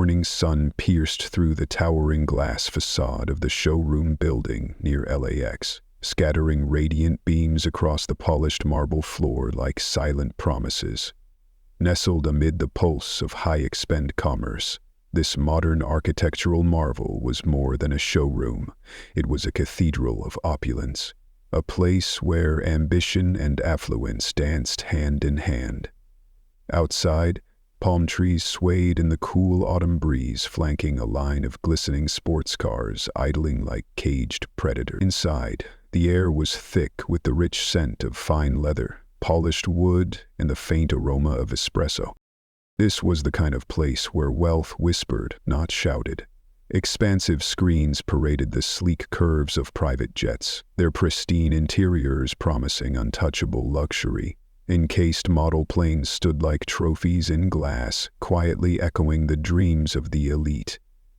morning sun pierced through the towering glass facade of the showroom building near LAX, scattering radiant beams across the polished marble floor like silent promises. Nestled amid the pulse of high-expend commerce, this modern architectural marvel was more than a showroom. It was a cathedral of opulence, a place where ambition and affluence danced hand in hand. Outside, palm trees swayed in the cool autumn breeze, flanking a line of glistening sports cars idling like caged predators. Inside, the air was thick with the rich scent of fine leather, polished wood, and the faint aroma of espresso. This was the kind of place where wealth whispered, not shouted. Expansive screens paraded the sleek curves of private jets, their pristine interiors promising untouchable luxury. Encased model planes stood like trophies in glass, quietly echoing the dreams of the elite.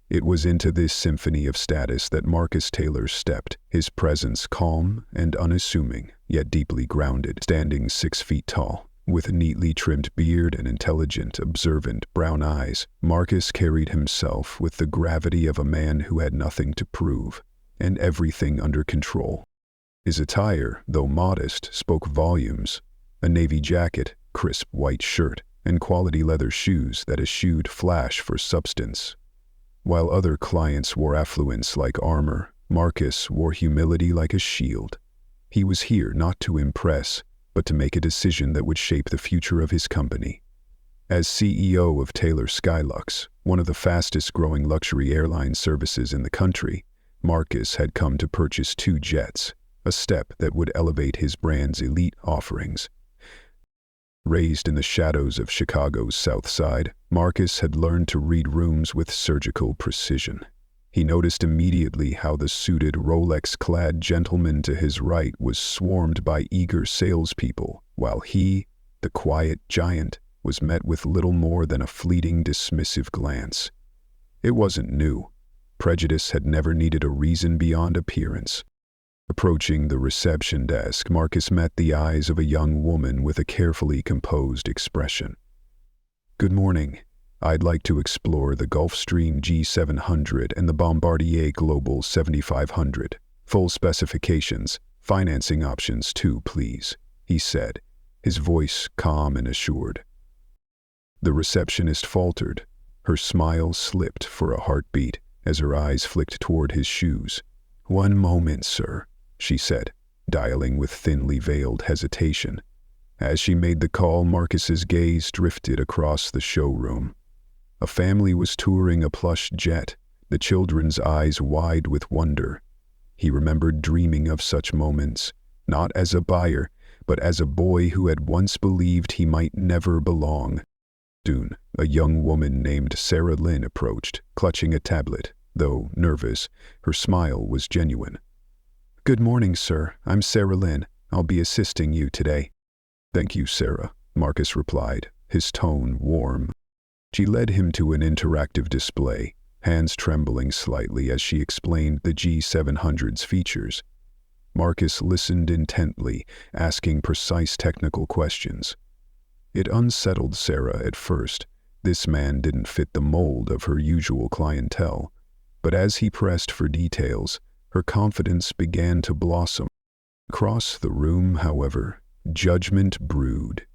It was into this symphony of status that Marcus Taylor stepped, his presence calm and unassuming, yet deeply grounded. Standing 6 feet tall, with a neatly trimmed beard and intelligent, observant brown eyes, Marcus carried himself with the gravity of a man who had nothing to prove, and everything under control. His attire, though modest, spoke volumes. A navy jacket, crisp white shirt, and quality leather shoes that eschewed flash for substance. While other clients wore affluence like armor, Marcus wore humility like a shield. He was here not to impress, but to make a decision that would shape the future of his company. As CEO of Taylor Skylux, one of the fastest-growing luxury airline services in the country, Marcus had come to purchase 2 jets, a step that would elevate his brand's elite offerings. Raised in the shadows of Chicago's South Side, Marcus had learned to read rooms with surgical precision. He noticed immediately how the suited, Rolex-clad gentleman to his right was swarmed by eager salespeople, while he, the quiet giant, was met with little more than a fleeting, dismissive glance. It wasn't new. Prejudice had never needed a reason beyond appearance. Approaching the reception desk, Marcus met the eyes of a young woman with a carefully composed expression. "Good morning. I'd like to explore the Gulfstream G700 and the Bombardier Global 7500. Full specifications, financing options too, please," he said, his voice calm and assured. The receptionist faltered. Her smile slipped for a heartbeat as her eyes flicked toward his shoes. "One moment, sir," she said, dialing with thinly veiled hesitation. As she made the call, Marcus's gaze drifted across the showroom. A family was touring a plush jet, the children's eyes wide with wonder. He remembered dreaming of such moments, not as a buyer, but as a boy who had once believed he might never belong. Soon, a young woman named Sarah Lynn approached, clutching a tablet. Though nervous, her smile was genuine. "Good morning, sir. I'm Sarah Lynn. I'll be assisting you today." "Thank you, Sarah," Marcus replied, his tone warm. She led him to an interactive display, hands trembling slightly as she explained the G700's features. Marcus listened intently, asking precise technical questions. It unsettled Sarah at first. This man didn't fit the mold of her usual clientele. But as he pressed for details, her confidence began to blossom. Across the room, however, judgment brewed.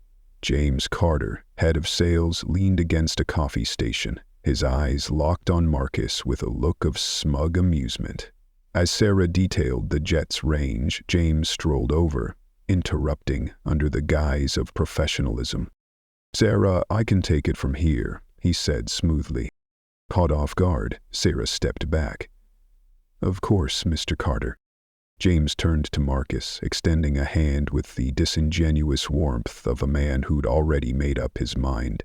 James Carter, head of sales, leaned against a coffee station, his eyes locked on Marcus with a look of smug amusement. As Sarah detailed the jet's range, James strolled over, interrupting under the guise of professionalism. "Sarah, I can take it from here," he said smoothly. Caught off guard, Sarah stepped back. "Of course, Mr. Carter." James turned to Marcus, extending a hand with the disingenuous warmth of a man who'd already made up his mind.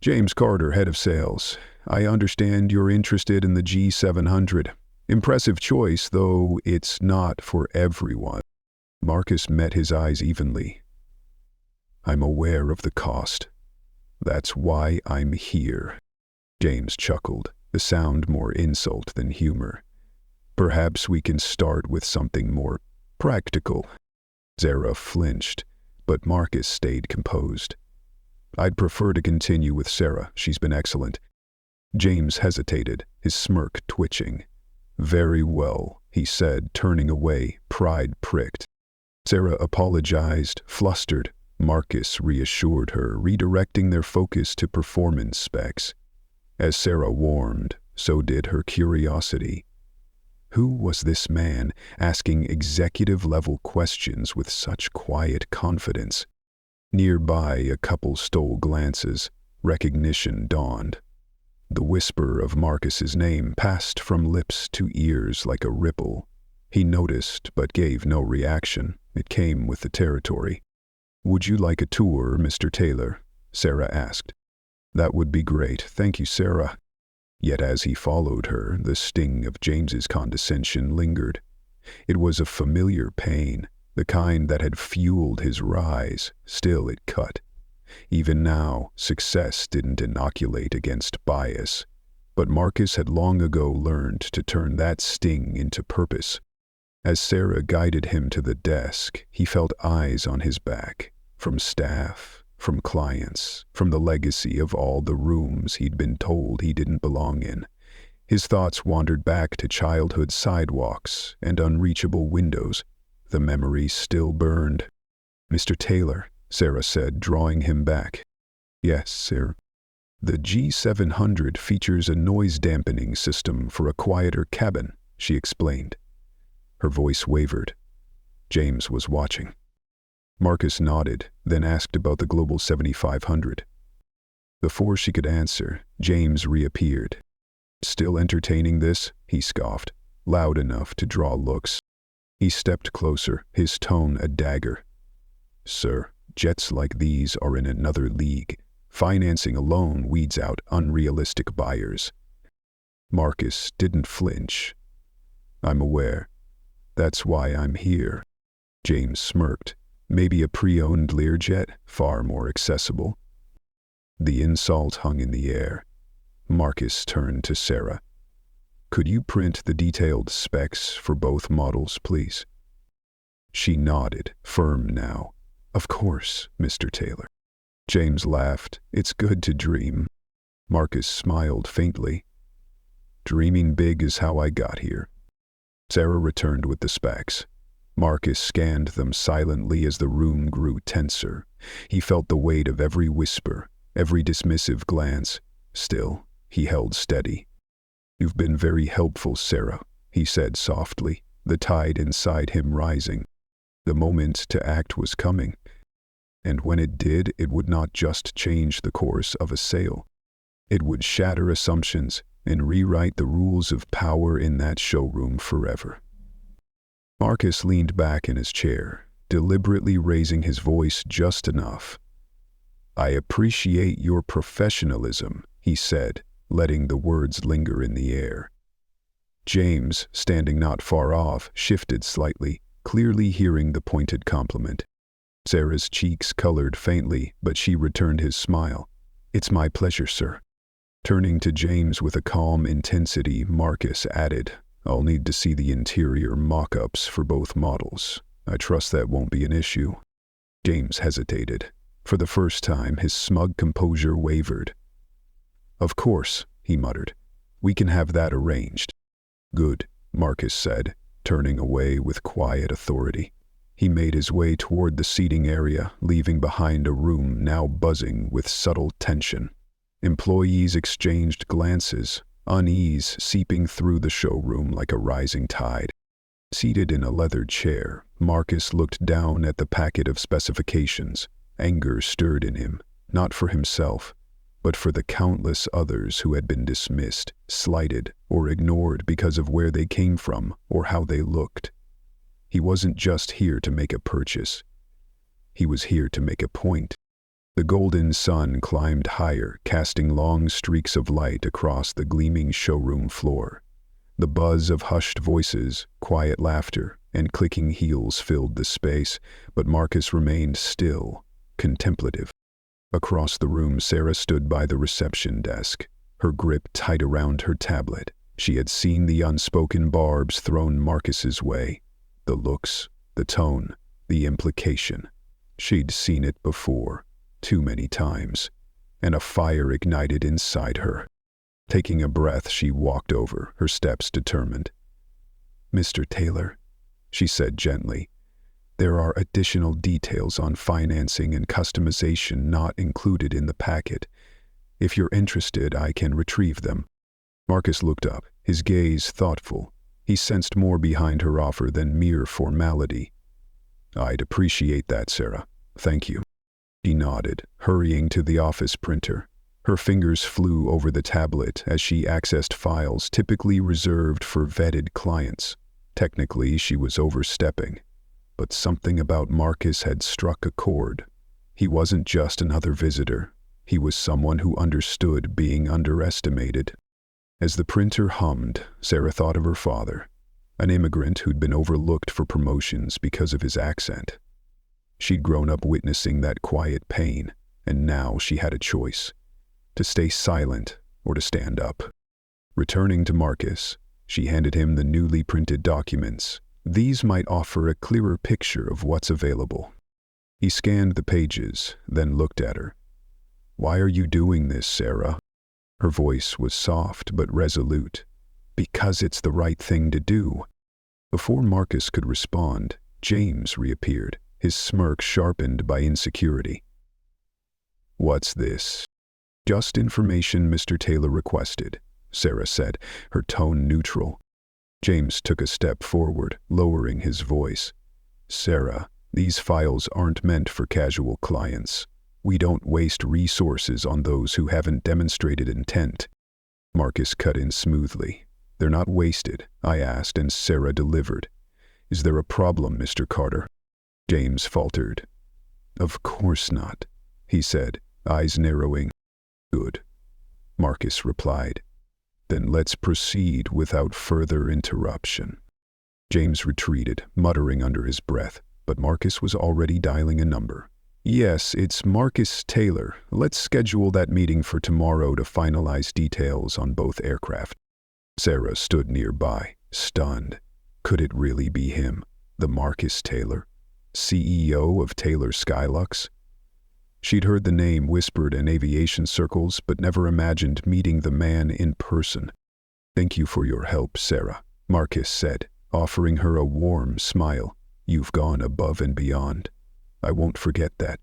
"James Carter, head of sales. I understand you're interested in the G700. Impressive choice, though it's not for everyone." Marcus met his eyes evenly. "I'm aware of the cost. That's why I'm here." James chuckled, the sound more insult than humor. "Perhaps we can start with something more practical." Sarah flinched, but Marcus stayed composed. "I'd prefer to continue with Sarah. She's been excellent." James hesitated, his smirk twitching. "Very well," he said, turning away, pride pricked. Sarah apologized, flustered. Marcus reassured her, redirecting their focus to performance specs. As Sarah warmed, so did her curiosity. Who was this man asking executive-level questions with such quiet confidence? Nearby, a couple stole glances. Recognition dawned. The whisper of Marcus's name passed from lips to ears like a ripple. He noticed but gave no reaction. It came with the territory. "Would you like a tour, Mr. Taylor?" Sarah asked. "That would be great, thank you, Sarah." Yet as he followed her, the sting of James's condescension lingered. It was a familiar pain, the kind that had fueled his rise. Still it cut. Even now, success didn't inoculate against bias. But Marcus had long ago learned to turn that sting into purpose. As Sarah guided him to the desk, he felt eyes on his back, from staff, from clients, from the legacy of all the rooms he'd been told he didn't belong in. His thoughts wandered back to childhood sidewalks and unreachable windows. The memories still burned. "Mr. Taylor," Sarah said, drawing him back. "Yes, sir." "The G700 features a noise-dampening system for a quieter cabin," she explained. Her voice wavered. James was watching. Marcus nodded, then asked about the Global 7500. Before she could answer, James reappeared. "Still entertaining this?" he scoffed, loud enough to draw looks. He stepped closer, his tone a dagger. "Sir, jets like these are in another league. Financing alone weeds out unrealistic buyers." Marcus didn't flinch. "I'm aware. That's why I'm here." James smirked. Maybe a pre-owned Learjet, far more accessible. The insult hung in the air. Marcus turned to Sarah. "Could you print the detailed specs for both models, please?" She nodded, firm now. "Of course, Mr. Taylor." James laughed. "It's good to dream." Marcus smiled faintly. "Dreaming big is how I got here." Sarah returned with the specs. Marcus scanned them silently as the room grew tenser. He felt the weight of every whisper, every dismissive glance. Still, he held steady. "You've been very helpful, Sarah," he said softly, the tide inside him rising. The moment to act was coming. And when it did, it would not just change the course of a sale. It would shatter assumptions and rewrite the rules of power in that showroom forever. Marcus leaned back in his chair, deliberately raising his voice just enough. "I appreciate your professionalism," he said, letting the words linger in the air. James, standing not far off, shifted slightly, clearly hearing the pointed compliment. Sarah's cheeks colored faintly, but she returned his smile. "It's my pleasure, sir." Turning to James with a calm intensity, Marcus added, "I'll need to see the interior mock-ups for both models. I trust that won't be an issue." James hesitated. For the first time, his smug composure wavered. "Of course," he muttered. "We can have that arranged." "Good," Marcus said, turning away with quiet authority. He made his way toward the seating area, leaving behind a room now buzzing with subtle tension. Employees exchanged glances, unease seeping through the showroom like a rising tide. Seated in a leather chair, Marcus looked down at the packet of specifications. Anger stirred in him, not for himself, but for the countless others who had been dismissed, slighted, or ignored because of where they came from or how they looked. He wasn't just here to make a purchase. He was here to make a point. The golden sun climbed higher, casting long streaks of light across the gleaming showroom floor. The buzz of hushed voices, quiet laughter, and clicking heels filled the space, but Marcus remained still, contemplative. Across the room, Sarah stood by the reception desk, her grip tight around her tablet. She had seen the unspoken barbs thrown Marcus's way. The looks, the tone, the implication. She'd seen it before. Too many times, and a fire ignited inside her. Taking a breath, she walked over, her steps determined. "Mr. Taylor," she said gently, "there are additional details on financing and customization not included in the packet. If you're interested, I can retrieve them." Marcus looked up, his gaze thoughtful. He sensed more behind her offer than mere formality. "I'd appreciate that, Sarah. Thank you." She nodded, hurrying to the office printer. Her fingers flew over the tablet as she accessed files typically reserved for vetted clients. Technically, she was overstepping, but something about Marcus had struck a chord. He wasn't just another visitor. He was someone who understood being underestimated. As the printer hummed, Sarah thought of her father, an immigrant who'd been overlooked for promotions because of his accent. She'd grown up witnessing that quiet pain, and now she had a choice: to stay silent or to stand up. Returning to Marcus, she handed him the newly printed documents. These might offer a clearer picture of what's available. He scanned the pages, then looked at her. "Why are you doing this, Sarah?" Her voice was soft but resolute. "Because it's the right thing to do." Before Marcus could respond, James reappeared, his smirk sharpened by insecurity. "What's this?" "Just information Mr. Taylor requested," Sarah said, her tone neutral. James took a step forward, lowering his voice. "Sarah, these files aren't meant for casual clients. We don't waste resources on those who haven't demonstrated intent." Marcus cut in smoothly. "They're not wasted," I asked, and Sarah delivered. "Is there a problem, Mr. Carter?" James faltered. "Of course not," he said, eyes narrowing. "Good," Marcus replied. "Then let's proceed without further interruption." James retreated, muttering under his breath, but Marcus was already dialing a number. "Yes, it's Marcus Taylor. Let's schedule that meeting for tomorrow to finalize details on both aircraft." Sarah stood nearby, stunned. Could it really be him, the Marcus Taylor, CEO of Taylor Skylux? She'd heard the name whispered in aviation circles, but never imagined meeting the man in person. "Thank you for your help, Sarah," Marcus said, offering her a warm smile. "You've gone above and beyond. I won't forget that."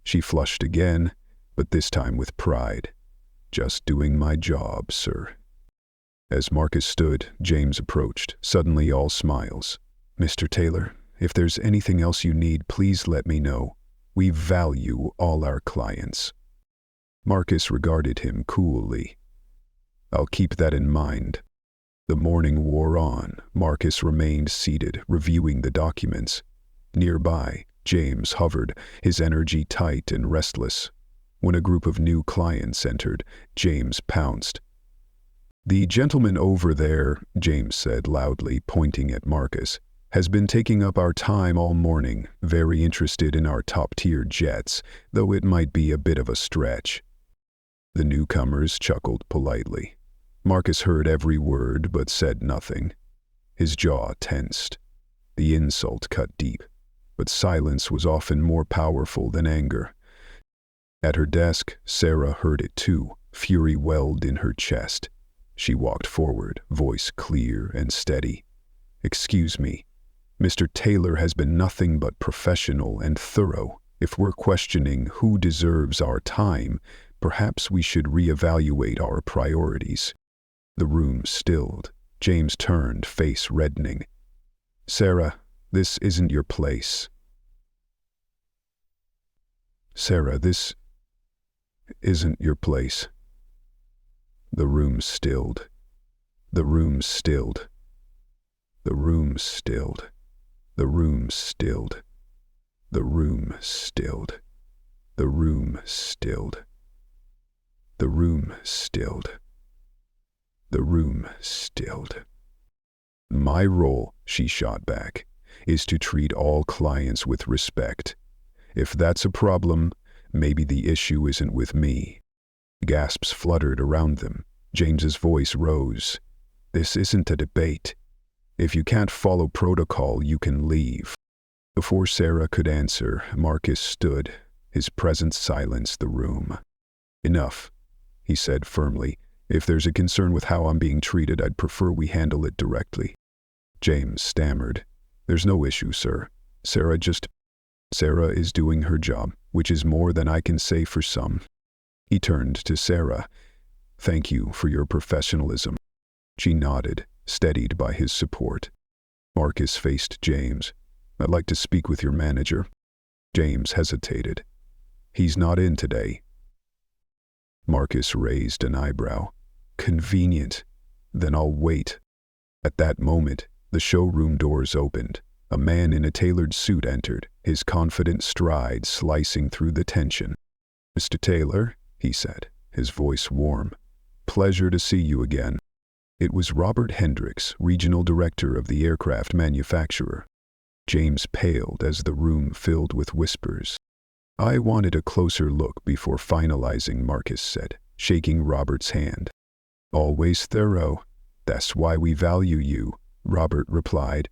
She flushed again, but this time with pride. "Just doing my job, sir." As Marcus stood, James approached, suddenly all smiles. "Mr. Taylor, if there's anything else you need, please let me know. We value all our clients." Marcus regarded him coolly. "I'll keep that in mind." The morning wore on. Marcus remained seated, reviewing the documents. Nearby, James hovered, his energy tight and restless. When a group of new clients entered, James pounced. "The gentleman over there," James said loudly, pointing at Marcus, "has been taking up our time all morning, very interested in our top-tier jets, though it might be a bit of a stretch." The newcomers chuckled politely. Marcus heard every word but said nothing. His jaw tensed. The insult cut deep, but silence was often more powerful than anger. At her desk, Sarah heard it too, fury welled in her chest. She walked forward, voice clear and steady. "Excuse me. Mr. Taylor has been nothing but professional and thorough. If we're questioning who deserves our time, perhaps we should reevaluate our priorities." The room stilled. James turned, face reddening. "Sarah, this isn't your place." "Sarah, this isn't your place." The room stilled. The room stilled. The room stilled. The room stilled. The room stilled. The room stilled. The room stilled. The room stilled. "My role," she shot back, "is to treat all clients with respect. If that's a problem, maybe the issue isn't with me." Gasps fluttered around them. James's voice rose. "This isn't a debate. If you can't follow protocol, you can leave." Before Sarah could answer, Marcus stood. His presence silenced the room. "Enough," he said firmly. If there's a concern with how I'm being treated, I'd prefer we handle it directly. James stammered. There's no issue, sir. Sarah is doing her job, which is more than I can say for some. He turned to Sarah. Thank you for your professionalism. She nodded, steadied by his support. Marcus faced James. I'd like to speak with your manager. James hesitated. He's not in today. Marcus raised an eyebrow. Convenient. Then I'll wait. At that moment, the showroom doors opened. A man in a tailored suit entered, his confident stride slicing through the tension. Mr. Taylor, he said, his voice warm. Pleasure to see you again. It was Robert Hendricks, regional director of the aircraft manufacturer. James paled as the room filled with whispers. I wanted a closer look before finalizing, Marcus said, shaking Robert's hand. Always thorough. That's why we value you, Robert replied.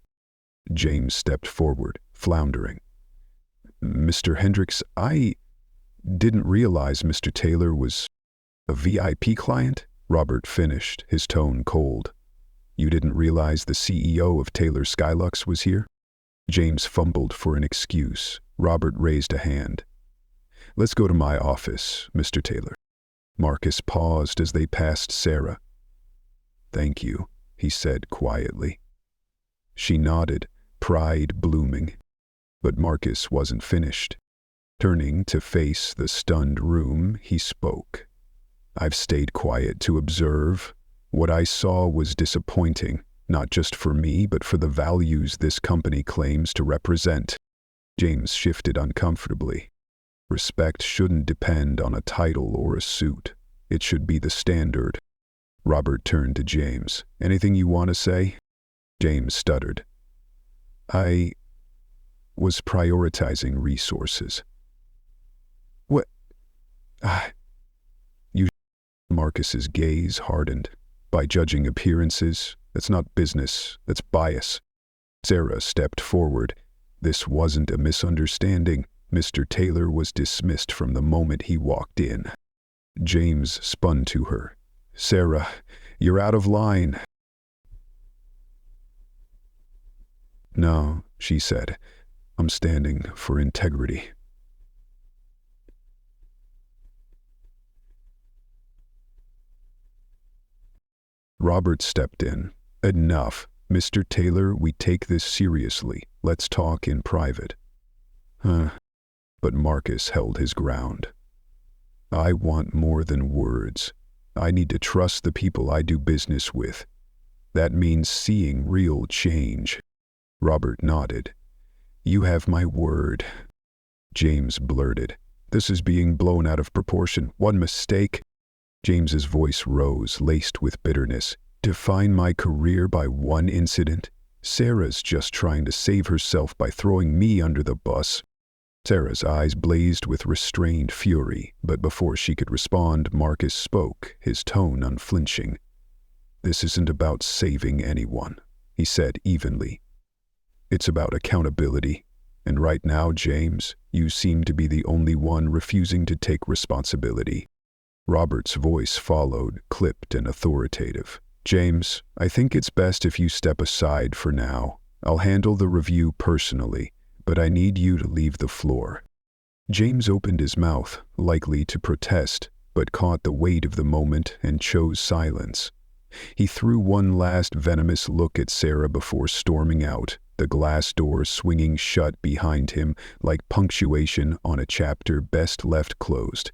James stepped forward, floundering. Mr. Hendricks, I didn't realize Mr. Taylor was a VIP client, Robert finished, his tone cold. You didn't realize the CEO of Taylor Skylux was here? James fumbled for an excuse. Robert raised a hand. Let's go to my office, Mr. Taylor. Marcus paused as they passed Sarah. Thank you, he said quietly. She nodded, pride blooming. But Marcus wasn't finished. Turning to face the stunned room, he spoke. I've stayed quiet to observe. What I saw was disappointing, not just for me, but for the values this company claims to represent. James shifted uncomfortably. Respect shouldn't depend on a title or a suit. It should be the standard. Robert turned to James. Anything you want to say? James stuttered. I was prioritizing resources. What? Marcus's gaze hardened. By judging appearances, that's not business, that's bias. Sarah stepped forward. This wasn't a misunderstanding. Mr. Taylor was dismissed from the moment he walked in. James spun to her. Sarah, you're out of line. No, she said. I'm standing for integrity. Robert stepped in. Enough. Mr. Taylor, we take this seriously. Let's talk in private. But Marcus held his ground. I want more than words. I need to trust the people I do business with. That means seeing real change. Robert nodded. You have my word. James blurted. This is being blown out of proportion. One mistake. James's voice rose, laced with bitterness. Define my career by one incident? Sarah's just trying to save herself by throwing me under the bus. Sarah's eyes blazed with restrained fury, but before she could respond, Marcus spoke, his tone unflinching. This isn't about saving anyone, he said evenly. It's about accountability. And right now, James, you seem to be the only one refusing to take responsibility. Robert's voice followed, clipped and authoritative. James, I think it's best if you step aside for now. I'll handle the review personally, but I need you to leave the floor. James opened his mouth, likely to protest, but caught the weight of the moment and chose silence. He threw one last venomous look at Sarah before storming out, the glass doors swinging shut behind him like punctuation on a chapter best left closed.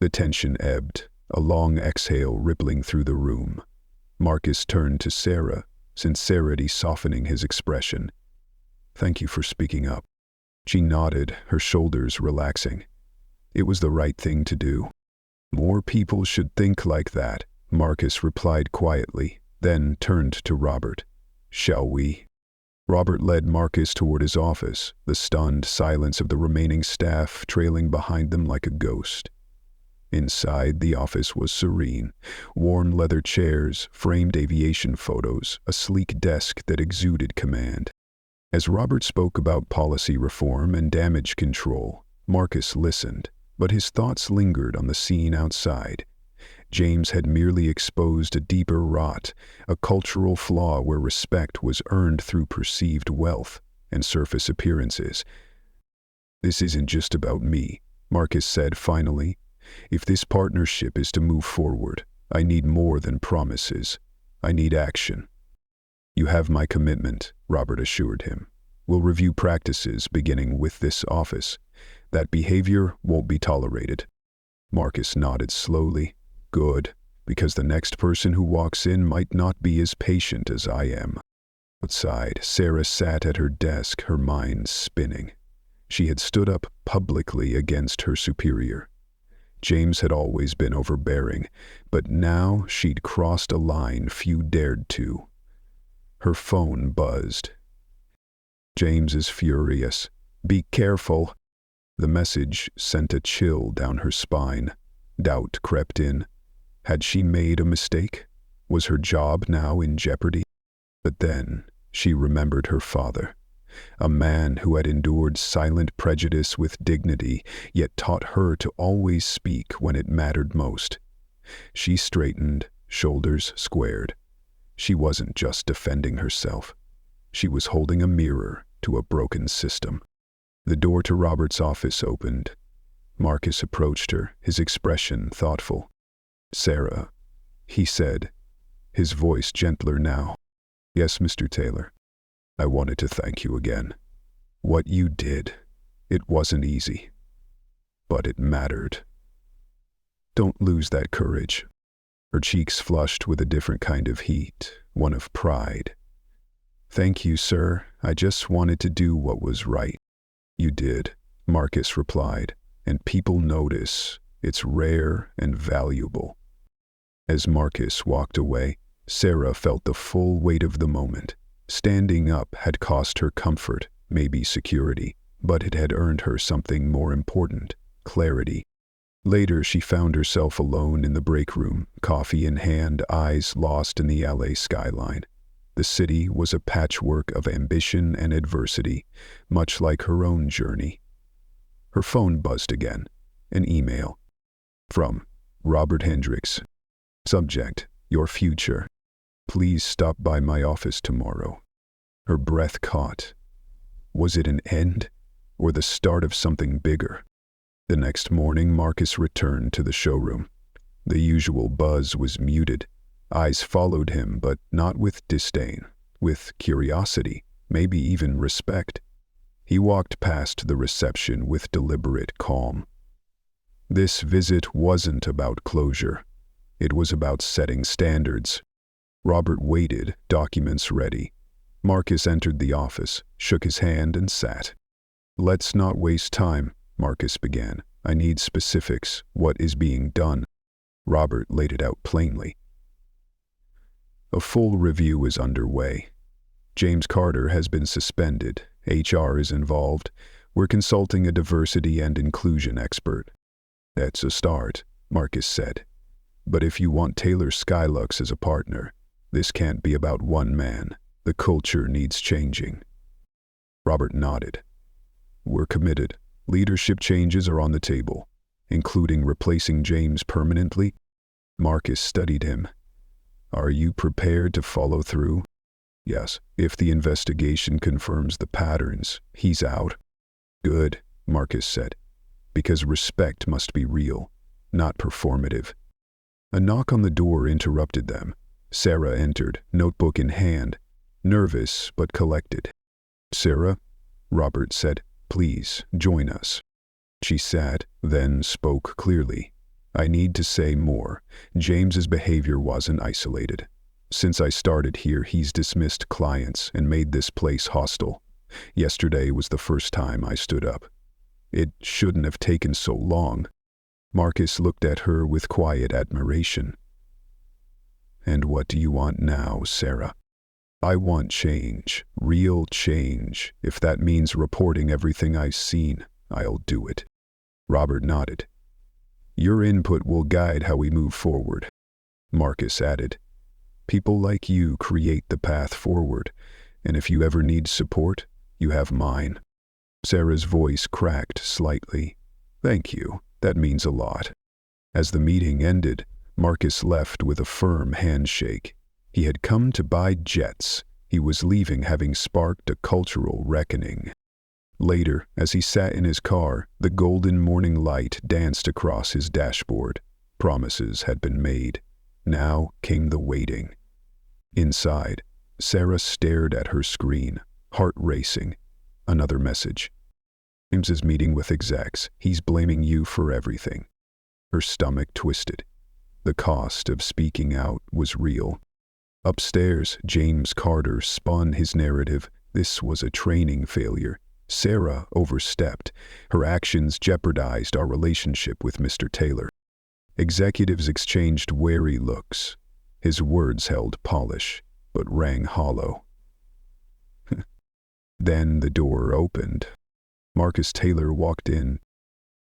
The tension ebbed, a long exhale rippling through the room. Marcus turned to Sarah, sincerity softening his expression. Thank you for speaking up. She nodded, her shoulders relaxing. It was the right thing to do. More people should think like that, Marcus replied quietly, then turned to Robert. Shall we? Robert led Marcus toward his office, the stunned silence of the remaining staff trailing behind them like a ghost. Inside, the office was serene. Worn leather chairs, framed aviation photos, a sleek desk that exuded command. As Robert spoke about policy reform and damage control, Marcus listened, but his thoughts lingered on the scene outside. James had merely exposed a deeper rot, a cultural flaw where respect was earned through perceived wealth and surface appearances. "This isn't just about me," Marcus said finally. "If this partnership is to move forward, I need more than promises. I need action." "You have my commitment," Robert assured him. "We'll review practices beginning with this office. That behavior won't be tolerated." Marcus nodded slowly. "Good, because the next person who walks in might not be as patient as I am." Outside, Sarah sat at her desk, her mind spinning. She had stood up publicly against her superior. James had always been overbearing, but now she'd crossed a line few dared to. Her phone buzzed. "James is furious. Be careful." The message sent a chill down her spine. Doubt crept in. Had she made a mistake? Was her job now in jeopardy? But then she remembered her father, a man who had endured silent prejudice with dignity, yet taught her to always speak when it mattered most. She straightened, shoulders squared. She wasn't just defending herself. She was holding a mirror to a broken system. The door to Robert's office opened. Marcus approached her, his expression thoughtful. "Sarah," he said, his voice gentler now. "Yes, Mr. Taylor. I wanted to thank you again. What you did, it wasn't easy, but it mattered. Don't lose that courage." Her cheeks flushed with a different kind of heat, one of pride. "Thank you, sir. I just wanted to do what was right." "You did," Marcus replied, "and people notice. It's rare and valuable." As Marcus walked away, Sarah felt the full weight of the moment. Standing up had cost her comfort, maybe security, but it had earned her something more important: clarity. Later, she found herself alone in the break room, coffee in hand, eyes lost in the LA skyline. The city was a patchwork of ambition and adversity, much like her own journey. Her phone buzzed again. An email. From Robert Hendricks. Subject: Your future. Please stop by my office tomorrow. Her breath caught. Was it an end, or the start of something bigger? The next morning, Marcus returned to the showroom. The usual buzz was muted. Eyes followed him, but not with disdain, with curiosity, maybe even respect. He walked past the reception with deliberate calm. This visit wasn't about closure. It was about setting standards. Robert waited, documents ready. Marcus entered the office, shook his hand, and sat. "Let's not waste time," Marcus began. "I need specifics. What is being done?" Robert laid it out plainly. "A full review is underway. James Carter has been suspended. HR is involved. We're consulting a diversity and inclusion expert." "That's a start," Marcus said. "But if you want Taylor Skylux as a partner, this can't be about one man. The culture needs changing." Robert nodded. "We're committed. Leadership changes are on the table, including replacing James permanently." Marcus studied him. "Are you prepared to follow through?" "Yes, if the investigation confirms the patterns, he's out." "Good," Marcus said, "because respect must be real, not performative." A knock on the door interrupted them. Sarah entered, notebook in hand, nervous but collected. "Sarah," Robert said, "please join us." She sat, then spoke clearly. "I need to say more. James's behavior wasn't isolated. Since I started here, he's dismissed clients and made this place hostile. Yesterday was the first time I stood up. It shouldn't have taken so long." Marcus looked at her with quiet admiration. "And what do you want now, Sarah?" "I want change, real change. If that means reporting everything I've seen, I'll do it." Robert nodded. "Your input will guide how we move forward." Marcus added, "People like you create the path forward, and if you ever need support, you have mine." Sarah's voice cracked slightly. "Thank you. That means a lot." As the meeting ended, Marcus left with a firm handshake. He had come to buy jets. He was leaving having sparked a cultural reckoning. Later, as he sat in his car, the golden morning light danced across his dashboard. Promises had been made. Now came the waiting. Inside, Sarah stared at her screen, heart racing. Another message. James's meeting with execs. He's blaming you for everything. Her stomach twisted. The cost of speaking out was real. Upstairs, James Carter spun his narrative. This was a training failure. Sarah overstepped. Her actions jeopardized our relationship with Mr. Taylor. Executives exchanged wary looks. His words held polish, but rang hollow. Then the door opened. Marcus Taylor walked in.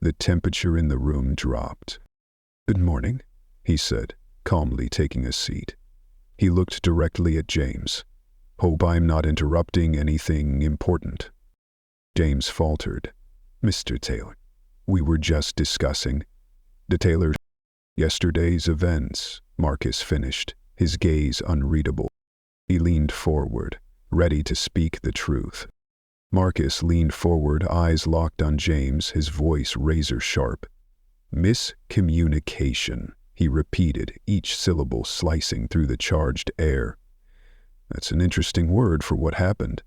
The temperature in the room dropped. "Good morning," he said, calmly taking a seat. He looked directly at James. "Hope I'm not interrupting anything important." James faltered. "Mr. Taylor, we were just discussing the Taylor yesterday's events," Marcus finished, his gaze unreadable. He leaned forward, ready to speak the truth. Marcus leaned forward, eyes locked on James, his voice razor-sharp. "Miscommunication," he repeated, each syllable slicing through the charged air. "That's an interesting word for what happened.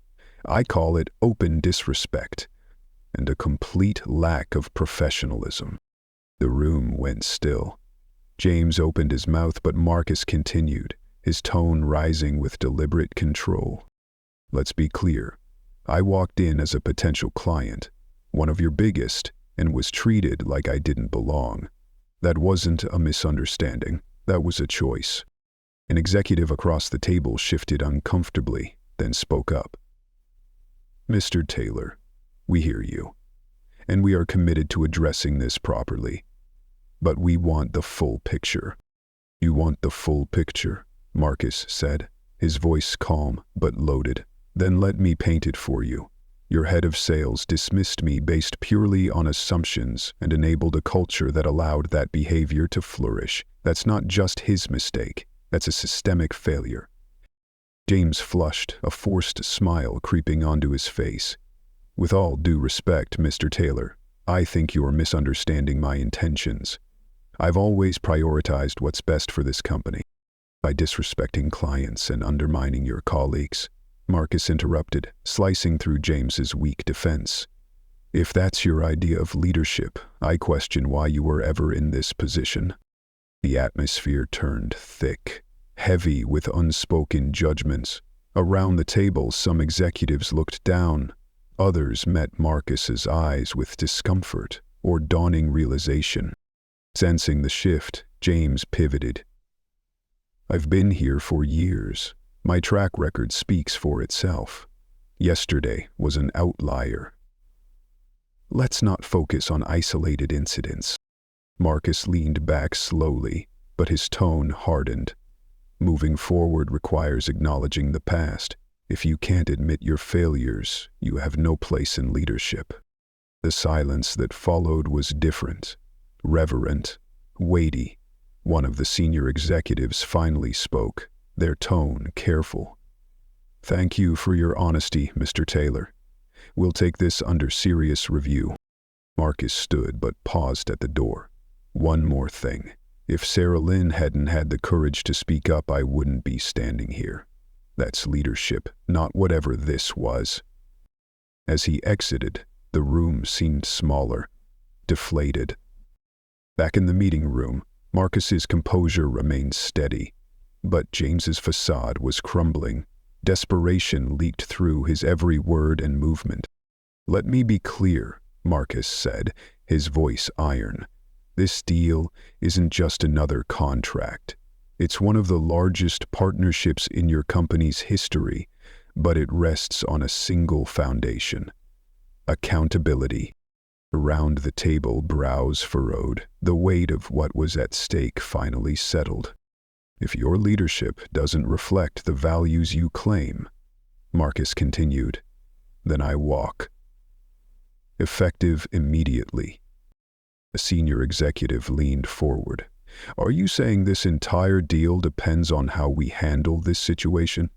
I call it open disrespect and a complete lack of professionalism." The room went still. James opened his mouth, but Marcus continued, his tone rising with deliberate control. "Let's be clear. I walked in as a potential client, one of your biggest, and was treated like I didn't belong. That wasn't a misunderstanding. That was a choice." An executive across the table shifted uncomfortably, then spoke up. "Mr. Taylor, we hear you, and we are committed to addressing this properly. But we want the full picture." "You want the full picture," Marcus said, his voice calm but loaded. "Then let me paint it for you. Your head of sales dismissed me based purely on assumptions and enabled a culture that allowed that behavior to flourish. That's not just his mistake. That's a systemic failure." James flushed, a forced smile creeping onto his face. "With all due respect, Mr. Taylor, I think you're misunderstanding my intentions. I've always prioritized what's best for this company. By disrespecting clients and undermining your colleagues," Marcus interrupted, slicing through James's weak defense. "If that's your idea of leadership, I question why you were ever in this position." The atmosphere turned thick, heavy with unspoken judgments. Around the table, some executives looked down. Others met Marcus's eyes with discomfort or dawning realization. Sensing the shift, James pivoted. "I've been here for years. My track record speaks for itself. Yesterday was an outlier. Let's not focus on isolated incidents." Marcus leaned back slowly, but his tone hardened. "Moving forward requires acknowledging the past. If you can't admit your failures, you have no place in leadership." The silence that followed was different, reverent, weighty. One of the senior executives finally spoke, their tone careful. "Thank you for your honesty, Mr. Taylor. We'll take this under serious review." Marcus stood but paused at the door. "One more thing. If Sarah Lynn hadn't had the courage to speak up, I wouldn't be standing here. That's leadership, not whatever this was." As he exited, the room seemed smaller, deflated. Back in the meeting room, Marcus's composure remained steady, but James's facade was crumbling. Desperation leaked through his every word and movement. "Let me be clear," Marcus said, his voice iron. "This deal isn't just another contract. It's one of the largest partnerships in your company's history, but it rests on a single foundation: accountability." Around the table, brows furrowed. The weight of what was at stake finally settled. "If your leadership doesn't reflect the values you claim," Marcus continued, "then I walk." Effective immediately. A senior executive leaned forward, Are you saying this entire deal depends on how we handle this situation?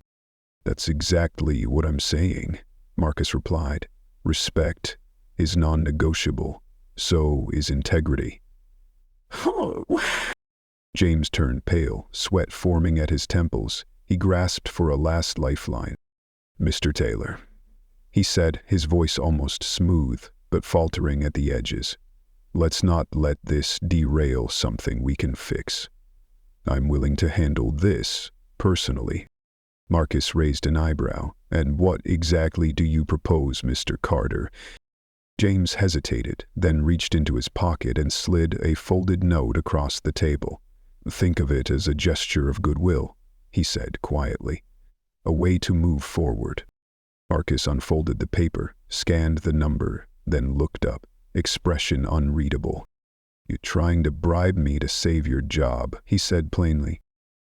That's exactly what I'm saying, Marcus replied. Respect is non-negotiable. So is integrity. James turned pale, sweat forming at his temples. He grasped for a last lifeline. Mr. Taylor, he said, his voice almost smooth, but faltering at the edges. Let's not let this derail something we can fix. I'm willing to handle this, personally. Marcus raised an eyebrow. And what exactly do you propose, Mr. Carter? James hesitated, then reached into his pocket and slid a folded note across the table. Think of it as a gesture of goodwill, he said quietly. A way to move forward. Marcus unfolded the paper, scanned the number, then looked up, expression unreadable. You're trying to bribe me to save your job, he said plainly.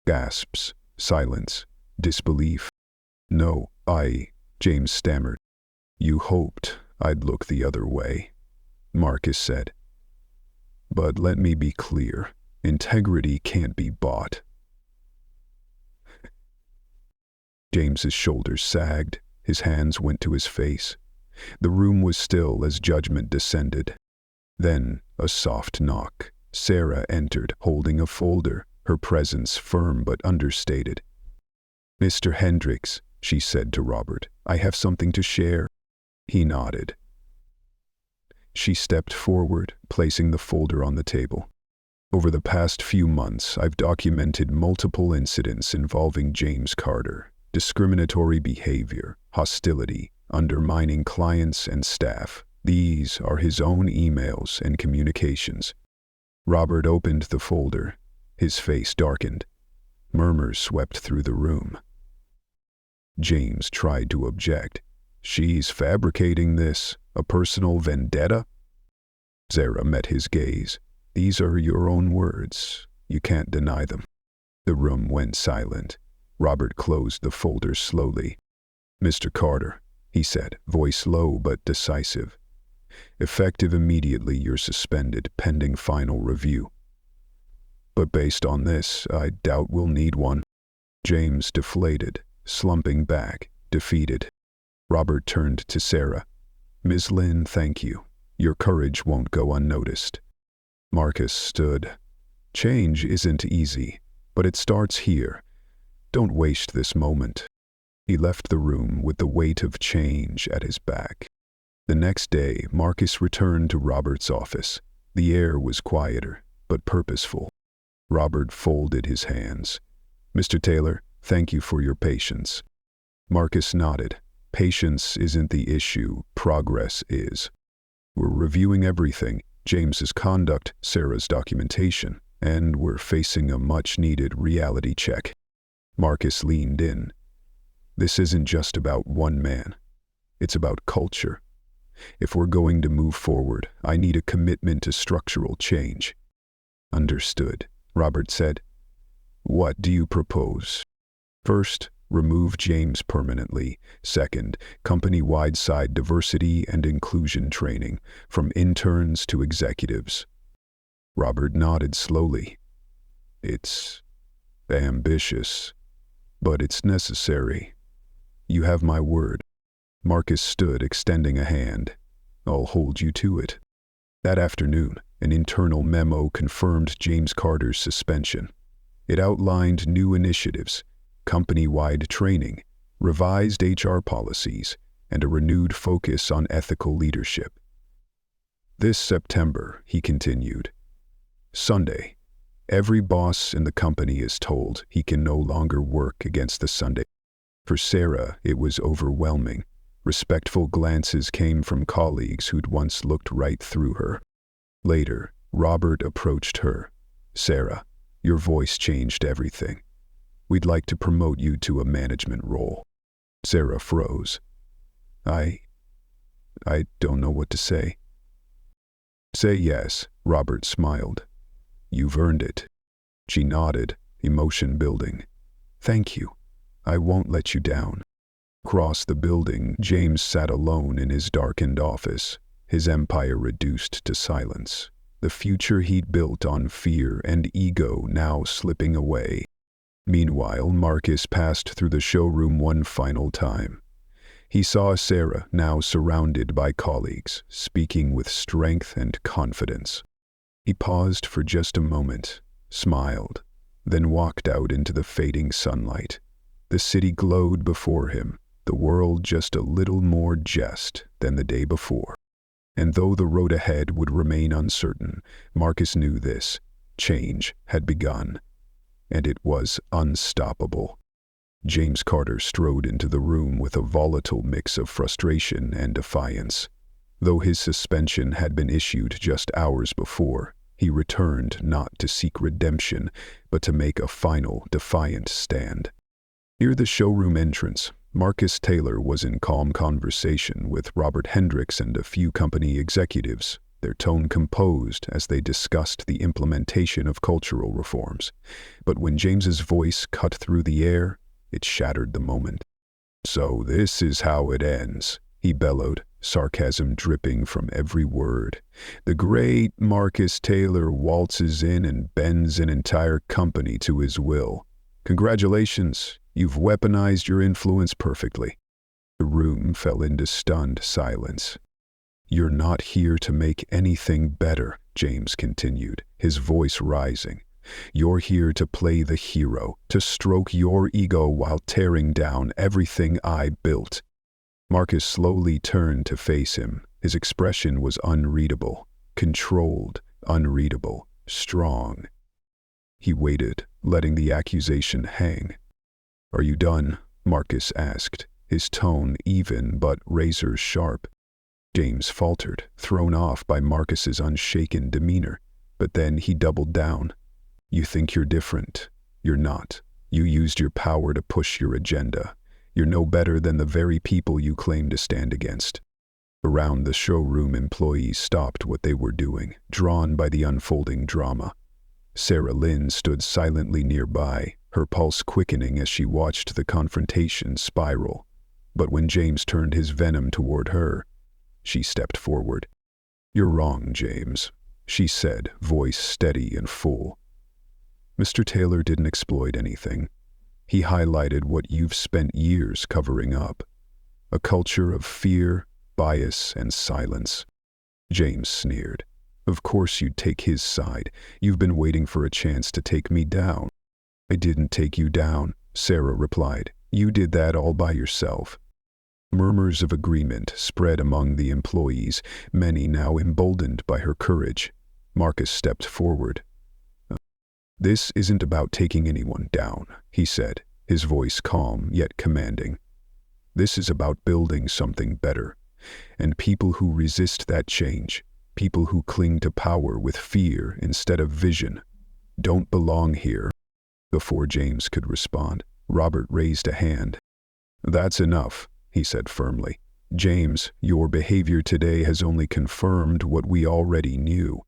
Gasps, silence, disbelief. No, James stammered. You hoped I'd look the other way, Marcus said. But let me be clear, integrity can't be bought. James's shoulders sagged, his hands went to his face. The room was still as judgment descended. Then, a soft knock. Sarah entered, holding a folder, her presence firm but understated. Mr. Hendricks, she said to Robert, I have something to share. He nodded. She stepped forward, placing the folder on the table. Over the past few months, I've documented multiple incidents involving James Carter. Discriminatory behavior, hostility, undermining clients and staff. These are his own emails and communications. Robert opened the folder. His face darkened. Murmurs swept through the room. James tried to object. She's fabricating this, a personal vendetta? Sarah met his gaze. These are your own words. You can't deny them. The room went silent. Robert closed the folder slowly. Mr. Carter, he said, voice low but decisive. Effective immediately, you're suspended pending final review. But based on this, I doubt we'll need one. James deflated, slumping back, defeated. Robert turned to Sarah. Ms. Lynn, thank you. Your courage won't go unnoticed. Marcus stood. Change isn't easy, but it starts here. Don't waste this moment. He left the room with the weight of change at his back. The next day, Marcus returned to Robert's office. The air was quieter, but purposeful. Robert folded his hands. Mr. Taylor, thank you for your patience. Marcus nodded. Patience isn't the issue, progress is. We're reviewing everything, James's conduct, Sarah's documentation, and we're facing a much-needed reality check. Marcus leaned in. This isn't just about one man. It's about culture. If we're going to move forward, I need a commitment to structural change. Understood, Robert said. What do you propose? First, remove James permanently. Second, company-wide side diversity and inclusion training, from interns to executives. Robert nodded slowly. It's ambitious, but it's necessary. You have my word. Marcus stood, extending a hand. I'll hold you to it. That afternoon, an internal memo confirmed James Carter's suspension. It outlined new initiatives, company-wide training, revised HR policies, and a renewed focus on ethical leadership. This September, he continued. Sunday. Every boss in the company is told he can no longer work against the Sunday. For Sarah, it was overwhelming. Respectful glances came from colleagues who'd once looked right through her. Later, Robert approached her. Sarah, your voice changed everything. We'd like to promote you to a management role. Sarah froze. I don't know what to say. Say yes, Robert smiled. You've earned it. She nodded, emotion building. Thank you. I won't let you down. Across the building, James sat alone in his darkened office, his empire reduced to silence. the future he'd built on fear and ego now slipping away. Meanwhile, Marcus passed through the showroom one final time. He saw Sarah, now surrounded by colleagues, speaking with strength and confidence. He paused for just a moment, smiled, then walked out into the fading sunlight. The city glowed before him, the world just a little more just than the day before. And though the road ahead would remain uncertain, Marcus knew this: change had begun, and it was unstoppable. James Carter strode into the room with a volatile mix of frustration and defiance. Though his suspension had been issued just hours before, he returned not to seek redemption, but to make a final, defiant stand. Near the showroom entrance, Marcus Taylor was in calm conversation with Robert Hendricks and a few company executives, their tone composed as they discussed the implementation of cultural reforms. But when James's voice cut through the air, it shattered the moment. "So this is how it ends," he bellowed, sarcasm dripping from every word. "The great Marcus Taylor waltzes in and bends an entire company to his will. Congratulations, you've weaponized your influence perfectly." The room fell into stunned silence. "You're not here to make anything better," James continued, his voice rising. "You're here to play the hero, to stroke your ego while tearing down everything I built." Marcus slowly turned to face him. His expression was unreadable, controlled, unreadable, strong. He waited, letting the accusation hang. "Are you done?" Marcus asked, his tone even but razor-sharp. James faltered, thrown off by Marcus's unshaken demeanor, but then he doubled down. "You think you're different. You're not. You used your power to push your agenda. You're no better than the very people you claim to stand against." Around the showroom, employees stopped what they were doing, drawn by the unfolding drama. Sarah Lynn stood silently nearby, her pulse quickening as she watched the confrontation spiral. But when James turned his venom toward her, she stepped forward. "You're wrong, James," she said, voice steady and full. "Mr. Taylor didn't exploit anything. He highlighted what you've spent years covering up. A culture of fear, bias, and silence." James sneered. "Of course you'd take his side. You've been waiting for a chance to take me down." "I didn't take you down," Sarah replied. "You did that all by yourself." Murmurs of agreement spread among the employees, many now emboldened by her courage. Marcus stepped forward. "This isn't about taking anyone down," he said, his voice calm yet commanding. "This is about building something better. And people who resist that change, people who cling to power with fear instead of vision, don't belong here." Before James could respond, Robert raised a hand. "That's enough," he said firmly. "James, your behavior today has only confirmed what we already knew.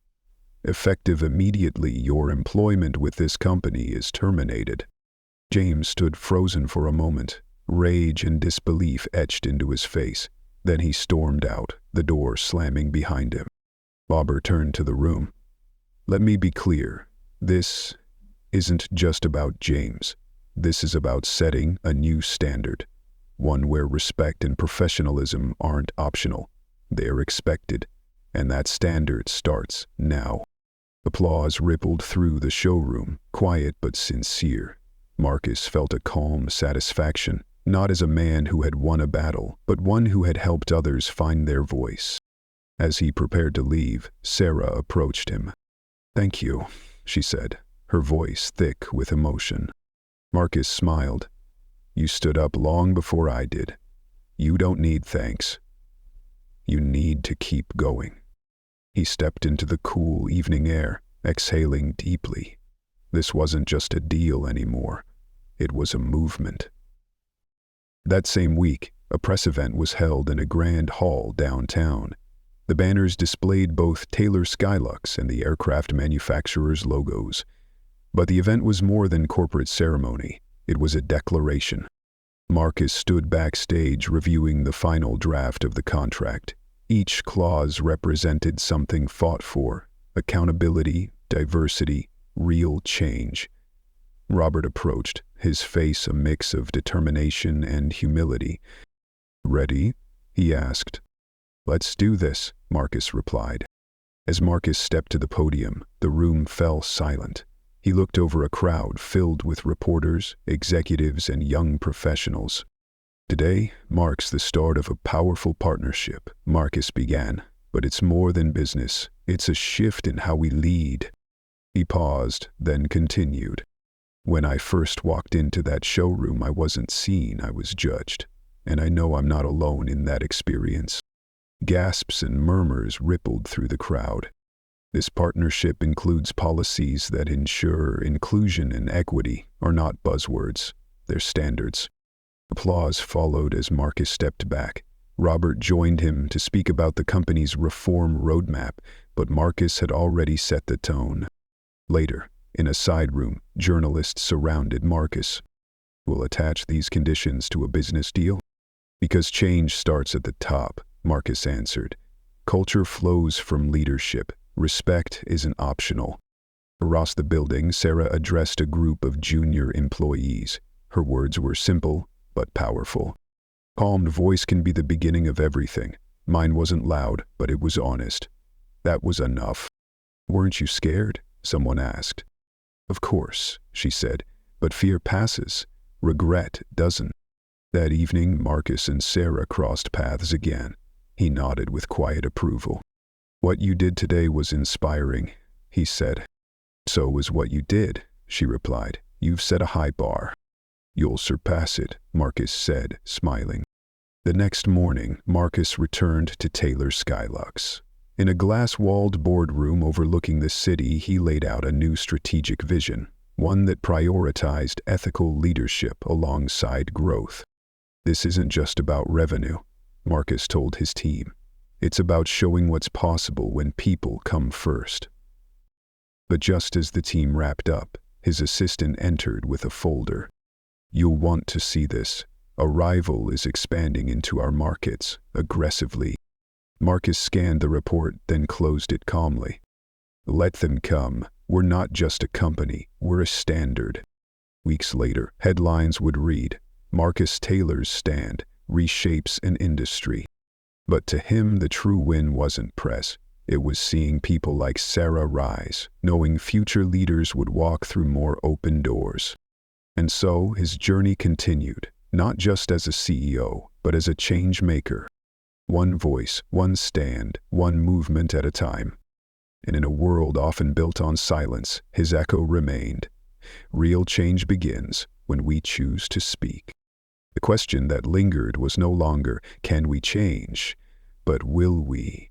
Effective immediately, your employment with this company is terminated." James stood frozen for a moment, rage and disbelief etched into his face. Then he stormed out, the door slamming behind him. Robert turned to the room. "Let me be clear. This isn't just about James. This is about setting a new standard. One where respect and professionalism aren't optional. They're expected. And that standard starts now." Applause rippled through the showroom, quiet but sincere. Marcus felt a calm satisfaction, not as a man who had won a battle, but one who had helped others find their voice. As he prepared to leave, Sarah approached him. "Thank you," she said, her voice thick with emotion. Marcus smiled. "You stood up long before I did. You don't need thanks. You need to keep going." He stepped into the cool evening air, exhaling deeply. This wasn't just a deal anymore. It was a movement. That same week, a press event was held in a grand hall downtown. The banners displayed both Taylor Skylux and the aircraft manufacturer's logos. But the event was more than corporate ceremony. It was a declaration. Marcus stood backstage reviewing the final draft of the contract. Each clause represented something fought for, Accountability, diversity, real change. Robert approached, his face a mix of determination and humility. "Ready?" he asked. "Let's do this," Marcus replied. As Marcus stepped to the podium, the room fell silent. He looked over a crowd filled with reporters, executives, and young professionals. "Today marks the start of a powerful partnership," Marcus began. "But it's more than business. It's a shift in how we lead." He paused, then continued. "When I first walked into that showroom, I wasn't seen, I was judged. And I know I'm not alone in that experience." Gasps and murmurs rippled through the crowd. "This partnership includes policies that ensure inclusion and equity are not buzzwords, they're standards." Applause followed as Marcus stepped back. Robert joined him to speak about the company's reform roadmap, but Marcus had already set the tone. Later, in a side room, journalists surrounded Marcus. "We'll attach these conditions to a business deal?" "Because change starts at the top," Marcus answered. "Culture flows from leadership. Respect isn't optional." Across the building, Sarah addressed a group of junior employees. Her words were simple, but powerful. "Calmed voice can be the beginning of everything. Mine wasn't loud, but it was honest. That was enough." "Weren't you scared?" someone asked. "Of course," she said, "but fear passes. Regret doesn't." That evening, Marcus and Sarah crossed paths again. He nodded with quiet approval. "What you did today was inspiring," he said. "So was what you did," she replied. "You've set a high bar." "You'll surpass it," Marcus said, smiling. The next morning, Marcus returned to Taylor Skylux. In a glass-walled boardroom overlooking the city, he laid out a new strategic vision, one that prioritized ethical leadership alongside growth. "This isn't just about revenue," Marcus told his team. "It's about showing what's possible when people come first." But just as the team wrapped up, his assistant entered with a folder. "You'll want to see this. A rival is expanding into our markets, aggressively." Marcus scanned the report, then closed it calmly. "Let them come. We're not just a company, we're a standard." Weeks later, headlines would read, "Marcus Taylor's stand reshapes an industry." But to him, the true win wasn't press. It was seeing people like Sarah rise, knowing future leaders would walk through more open doors. And so his journey continued, not just as a CEO, but as a change maker. One voice, one stand, one movement at a time. And in a world often built on silence, his echo remained. Real change begins when we choose to speak. The question that lingered was no longer, can we change, but will we?